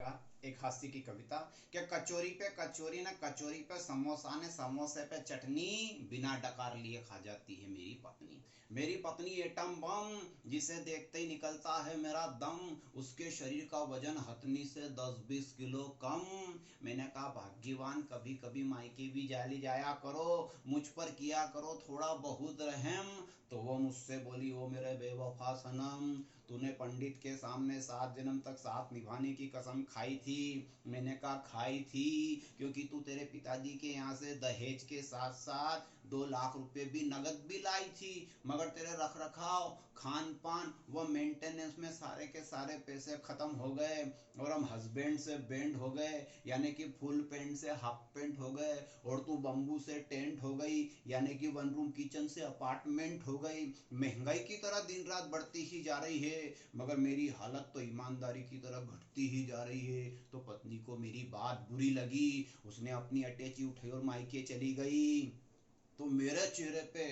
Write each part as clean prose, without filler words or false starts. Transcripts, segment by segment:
एक हास्य की कविता। क्या कचोरी पे कचोरी न कचोरी पे समोसा ने समोसे पे चटनी, बिना डकार लिए खा जाती है मेरी पत्नी एटम बम, जिसे देखते ही निकलता है मेरा दम। उसके शरीर का वजन हथनी से 10-20 किलो कम। मैंने कहा भाग्यवान, कभी कभी मायके भी जाया करो, मुझ पर किया करो थोड़ा बहुत रहम। तो वो मुझसे बोली, ओ मेरे बेवफा सनम, तूने पंडित के सामने 7 जन्म तक साथ निभाने की कसम खाई थी। मैंने कहा खाई थी, क्योंकि तू तेरे पिताजी के यहाँ से दहेज के साथ साथ 2 लाख रुपए भी नगद भी लाई थी, मगर तेरे रख रखाव, खान पान व मेंटेनेंस में सारे के सारे पैसे खत्म हो गए और हम हस्बैंड से बैंड हो गए, यानी कि फुल पैंट से हाफ पैंट हो गए, और तू बम्बू से टेंट हो गई, यानी कि 1 रूम किचन से अपार्टमेंट हो गई। महंगाई की तरह दिन रात बढ़ती ही जा रही है, मगर मेरी हालत तो ईमानदारी की तरह घटती ही जा रही है। तो पत्नी को मेरी बात बुरी लगी, उसने अपनी अटैची उठाई और मायके चली गई। तो मेरे चेहरे पे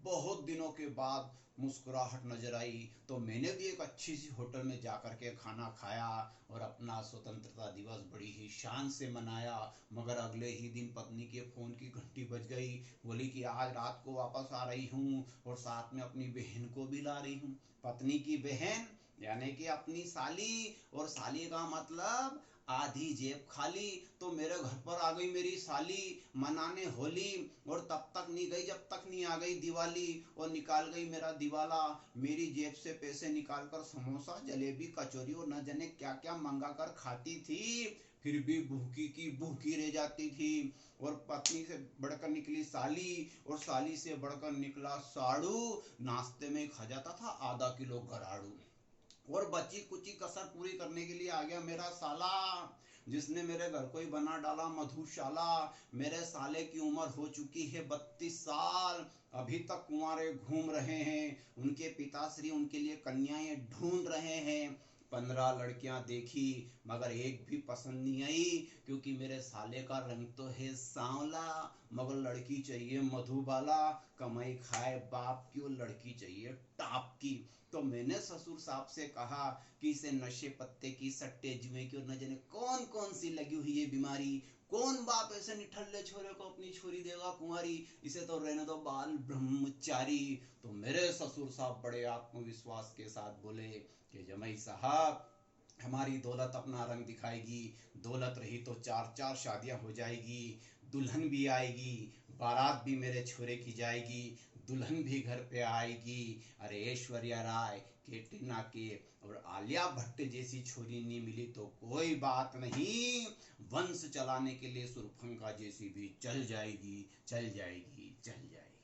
बहुत दिनों के बाद मुस्कुराहट नजर आई। तो मैंने भी एक अच्छी सी होटल में जाकर के खाना खाया और अपना स्वतंत्रता दिवस बड़ी ही शान से मनाया। मगर अगले ही दिन पत्नी के फोन की घंटी बज गई, बोली कि आज रात को वापस आ रही हूँ और साथ में अपनी बहन को भी ला रही हूँ। पत्नी की बहन यानी कि अपनी साली, और साली का मतलब आधी जेब खाली। तो मेरे घर पर आ गई मेरी साली मनाने होली, और तब तक नहीं गई जब तक नहीं आ गई दिवाली, और निकाल गई मेरा दिवाला। मेरी जेब से पैसे निकाल कर समोसा जलेबी कचौरी और न जाने क्या क्या मंगा कर खाती थी, फिर भी भूखी की भूखी रह जाती थी। और पत्नी से बढ़कर निकली साली, और साली से बढ़कर निकला साड़ू। नाश्ते में खा जाता था आधा किलो गराड़ू, और बची कुची कसर पूरी करने के लिए आ गया मेरा साला, जिसने मेरे घर को ही बना डाला मधुशाला। मेरे साले की उम्र हो चुकी है 32 साल, अभी तक कुंवारे घूम रहे हैं। उनके पिताश्री उनके लिए कन्याएं ढूंढ रहे हैं। 15 लड़कियां देखी, मगर एक भी पसंद नहीं आई, क्योंकि मेरे साले का रंग तो है सांवला, मगर लड़की चाहिए मधुबाला। कमाई खाए बाप की और लड़की चाहिए टाप की। तो मैंने ससुर साहब से कहा कि इसे नशे पत्ते की, सट्टे जुए की और न जाने कौन कौन सी लगी हुई है बीमारी। कौन बाप ऐसे निठल्ले छोरे को अपनी छोरी देगा कुंवारी, इसे तो रहने दो बाल ब्रह्मचारी। तो मेरे ससुर साहब बड़े आत्मविश्वास के साथ बोले कि जमाई साहब, हमारी दौलत अपना रंग दिखाएगी, दौलत रही तो 4-4 शादियां हो जाएगी, दुल्हन भी आएगी, बारात भी मेरे छोरे की जाएगी, दुल्हन भी घर पे आएगी। अरे ऐश्वर्या राय, कैटरीना कैफ और आलिया भट्ट जैसी छोरी नहीं मिली तो कोई बात नहीं, वंश चलाने के लिए सुरफंका जैसी भी चल जाएगी, चल जाएगी, चल जाएगी।